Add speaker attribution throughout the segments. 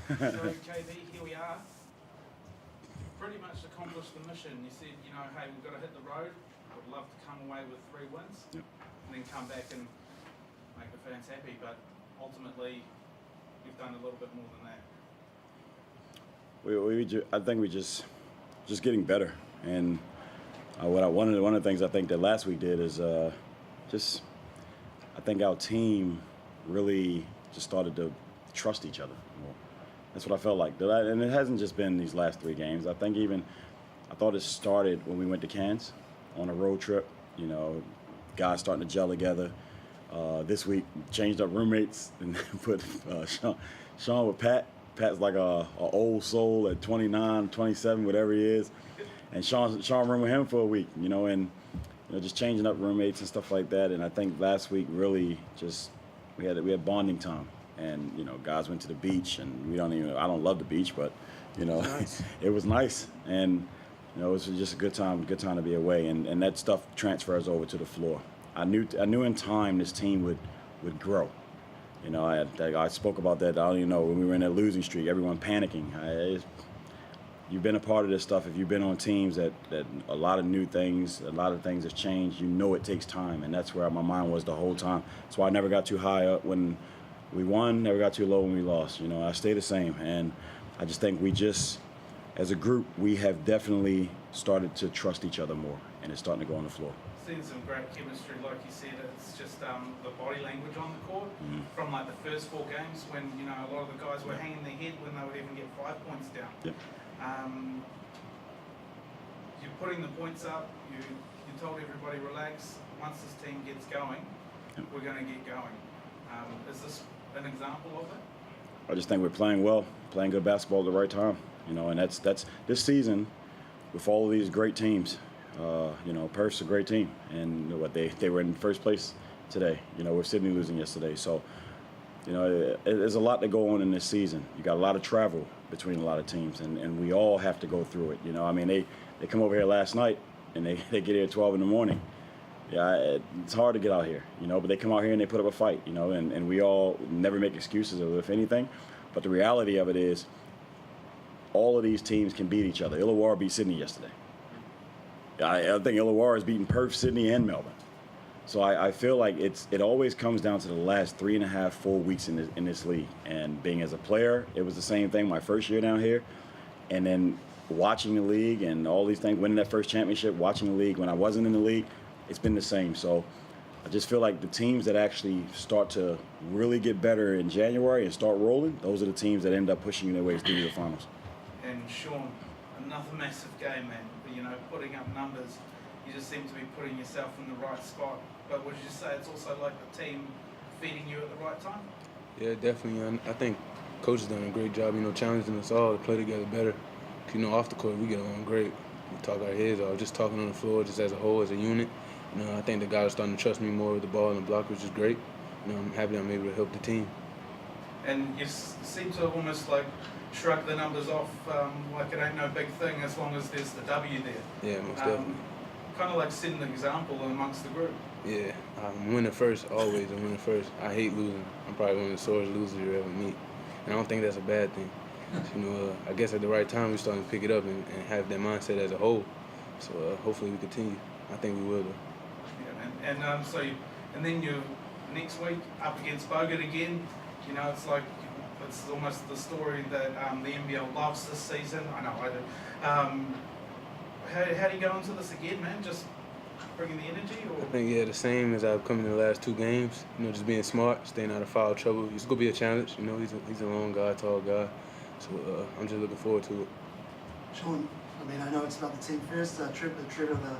Speaker 1: So, KB, here we are. You've pretty much accomplished the mission. You said, hey, we've got to hit the road. Would love to come away with 3 wins,
Speaker 2: yep,
Speaker 1: and then come back and make the fans happy. But ultimately, you've done a little bit more than that.
Speaker 2: I think we just getting better. And one of the things I think that last week did is I think our team really just started to trust each other more. That's what I felt like. And it hasn't just been these last 3 games. I thought it started when we went to Cairns on a road trip. Guys starting to gel together. This week, changed up roommates and put Sean with Pat. Pat's like a old soul at 29, 27, whatever he is. And Sean roomed with him for a week, and just changing up roommates and stuff like that. And I think last week really just we had bonding time. And guys went to the beach, and I don't love the beach, but nice. It was nice, and it was just a good time to be away, and that stuff transfers over to the floor. I knew in time this team would grow. I spoke about that. I don't even know when we were in that losing streak, everyone panicking. You've been a part of this stuff. If you've been on teams that a lot of new things, a lot of things have changed. It takes time, and that's where my mind was the whole time. That's why I never got too high up when we won, never got too low when we lost. I stay the same, and I just think as a group, we have definitely started to trust each other more, and it's starting to go on the floor.
Speaker 1: Seen some great chemistry, like you said. It's just the body language on the court from like the first 4 games when a lot of the guys were hanging their head when they would even get 5 points down.
Speaker 2: Yep.
Speaker 1: You're putting the points up. You told everybody relax. Once this team gets going, we're going to get going. Is this an example of it?
Speaker 2: I just think we're playing well, playing good basketball at the right time. And that's this season with all of these great teams. Perth's a great team, and they were in first place today. With Sydney losing yesterday, so there's a lot to go on in this season. You got a lot of travel between a lot of teams, and we all have to go through it. They come over here last night, and they get here at 12 in the morning. Yeah, it's hard to get out here, but they come out here and they put up a fight, and we all never make excuses if anything. But the reality of it is, all of these teams can beat each other. Illawarra beat Sydney yesterday. I think Illawarra has beaten Perth, Sydney, and Melbourne. So I feel like it always comes down to the last 3.5, 4 weeks in this league. And being as a player, it was the same thing my first year down here. And then watching the league and all these things, winning that first championship, watching the league when I wasn't in the league, it's been the same. So I just feel like the teams that actually start to really get better in January and start rolling, those are the teams that end up pushing their ways through the finals.
Speaker 1: And Sean, another massive game, man. Putting up numbers, you just seem to be putting yourself in the right spot. But would you say it's also like the team feeding you at the right time?
Speaker 3: Yeah, definitely. I think coach has done a great job, challenging us all to play together better. Off the court, we get along great. We talk our heads off, just talking on the floor, just as a whole, as a unit. I think the guys are starting to trust me more with the ball and the block, which is great. I'm happy I'm able to help the team.
Speaker 1: And you seem to have almost like shrug the numbers off like it ain't no big thing as long as there's the W there.
Speaker 3: Yeah, most definitely.
Speaker 1: Kind of like setting an example amongst the group.
Speaker 3: Yeah, I'm winning first, always. I'm winning first. I hate losing. I'm probably one of the sorest losers you ever meet. And I don't think that's a bad thing. I guess at the right time we're starting to pick it up and have that mindset as a whole. So hopefully we continue. I think we will, though.
Speaker 1: Yeah, man. And then you next week up against Bogut again. It's like it's almost the story that the NBL loves this season. I know I do. How do you go into this again, man? Just bringing the energy? Or?
Speaker 3: I think, the same as I've come in the last 2 games. Just being smart, staying out of foul trouble. It's going to be a challenge. He's a long guy, tall guy. So I'm just looking forward to it.
Speaker 4: Sean, I know it's about the team first. Trevor, the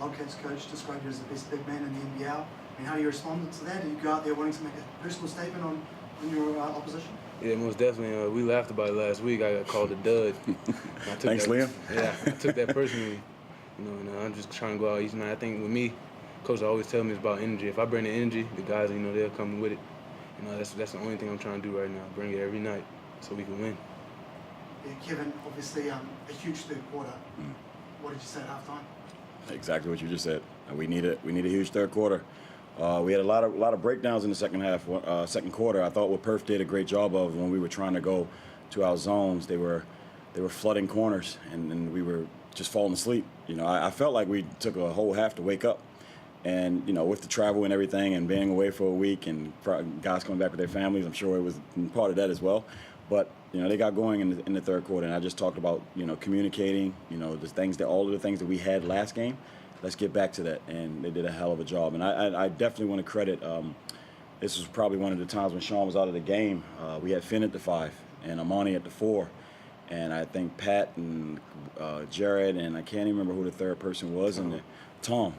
Speaker 4: Wildcats coach, described you as the best big man in the NBL. How do you respond to that? Do you go out there wanting to make a personal statement on your opposition?
Speaker 3: Yeah, most definitely. We laughed about it last week. I got called a dud.
Speaker 2: Thanks, Liam.
Speaker 3: Yeah, I took that personally. And I'm just trying to go out each night. I think with me, coach always tell me it's about energy. If I bring the energy, the guys, they'll come with it. That's the only thing I'm trying to do right now. Bring it every night so we can win.
Speaker 4: Yeah, Kevin, obviously a huge third quarter. What did you say at halftime?
Speaker 2: Exactly what you just said. We need a huge third quarter. We had a lot of breakdowns in the second half, second quarter. I thought what Perth did a great job of when we were trying to go to our zones. They were flooding corners, and we were just falling asleep. You know, I felt like we took a whole half to wake up. And, you know, with the travel and everything and being away for a week and guys coming back with their families, I'm sure it was part of that as well. But, you know, they got going in the third quarter, and I just talked about, you know, communicating, you know, all of the things that we had last game. Let's get back to that, and they did a hell of a job. And I definitely want to credit, this was probably one of the times when Sean was out of the game. We had Finn at the 5 and Amani at the 4. And I think Pat and Jared, and I can't even remember who the third person was, and Tom.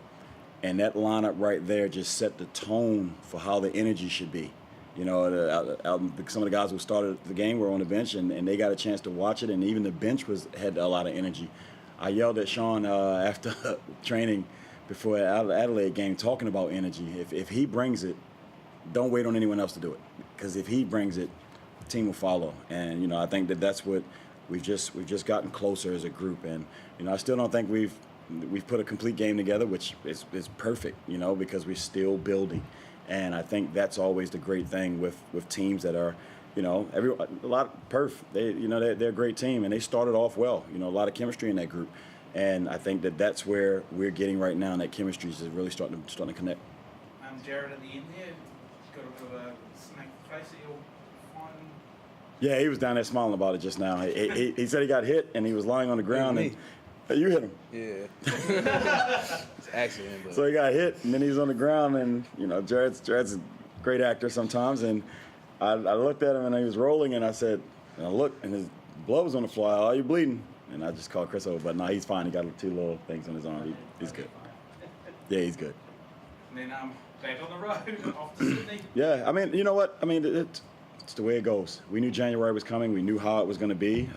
Speaker 2: And that lineup right there just set the tone for how the energy should be. You know, some of the guys who started the game were on the bench, and they got a chance to watch it, and even the bench had a lot of energy. I yelled at Sean after training before the Adelaide game talking about energy. If he brings it, don't wait on anyone else to do it, because if he brings it, the team will follow. And, you know, I think that's what we've just gotten closer as a group. And, you know, I still don't think we've put a complete game together, which is perfect, you know, because we're still building. And I think that's always the great thing with teams that are, you know, a lot of Perth, they're a great team, and they started off well. You know, a lot of chemistry in that group. And I think that's where we're getting right now, and that chemistry is really starting to connect.
Speaker 1: Jared at the end there, got a bit of a smack face at your fine.
Speaker 2: Yeah, he was down there smiling about it just now. He said he got hit, and he was lying on the ground. And you hit him.
Speaker 3: Yeah. It's an accident. But.
Speaker 2: So he got hit, and then he's on the ground, and, you know, Jared's a great actor sometimes, and I looked at him, and he was rolling, and I said, and I looked, and his blood was on the floor. Are you bleeding? And I just called Chris over, but no, he's fine. He got 2 little things on his arm. He's good. Yeah, he's good.
Speaker 1: And then back on the road, off to Sydney.
Speaker 2: Yeah, I mean, you know what? I mean, it's the way it goes. We knew January was coming. We knew how it was going to be.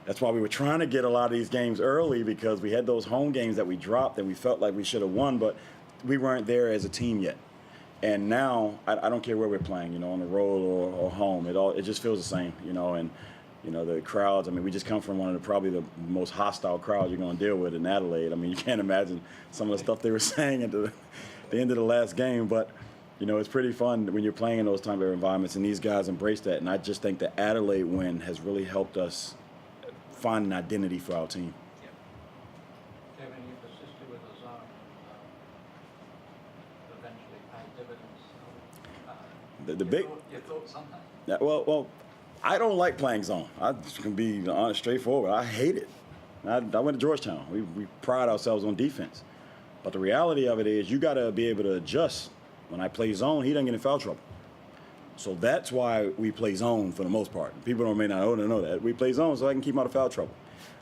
Speaker 2: That's why we were trying to get a lot of these games early, because we had those home games that we dropped and we felt like we should have won, but we weren't there as a team yet. And now, I don't care where we're playing, you know, on the road or home. It just feels the same, you know. And, you know, the crowds, I mean, we just come from one of probably the most hostile crowds you're going to deal with in Adelaide. I mean, you can't imagine some of the stuff they were saying at the end of the last game. But, you know, it's pretty fun when you're playing in those type of environments, and these guys embrace that. And I just think the Adelaide win has really helped us find an identity for our team.
Speaker 5: Kevin, you persisted with the zone, eventually paid dividends. You thought something.
Speaker 2: Yeah, well, I don't like playing zone. I can be honest, straightforward. I hate it. I went to Georgetown. We pride ourselves on defense, but the reality of it is you got to be able to adjust. When I play zone, he doesn't get in foul trouble. So that's why we play zone for the most part. People may not know that. We play zone so I can keep him out of foul trouble.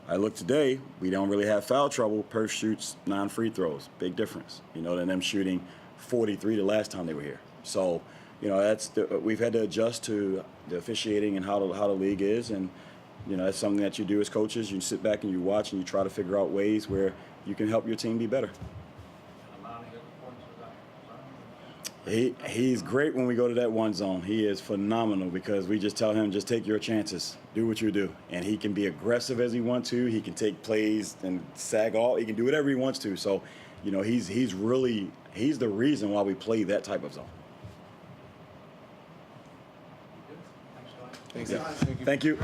Speaker 2: I look today, we don't really have foul trouble. Perth shoots 9 free throws. Big difference, you know, than them shooting 43 the last time they were here. So, you know, we've had to adjust to the officiating and how the league is. And, you know, that's something that you do as coaches. You sit back and you watch and you try to figure out ways where you can help your team be better. He's great when we go to that one zone. He is phenomenal because we just tell him, just take your chances, do what you do. And he can be aggressive as he wants to. He can take plays and sag off. He can do whatever he wants to. So, you know, he's the reason why we play that type of zone.
Speaker 3: Thanks,
Speaker 2: Yeah. Thank you.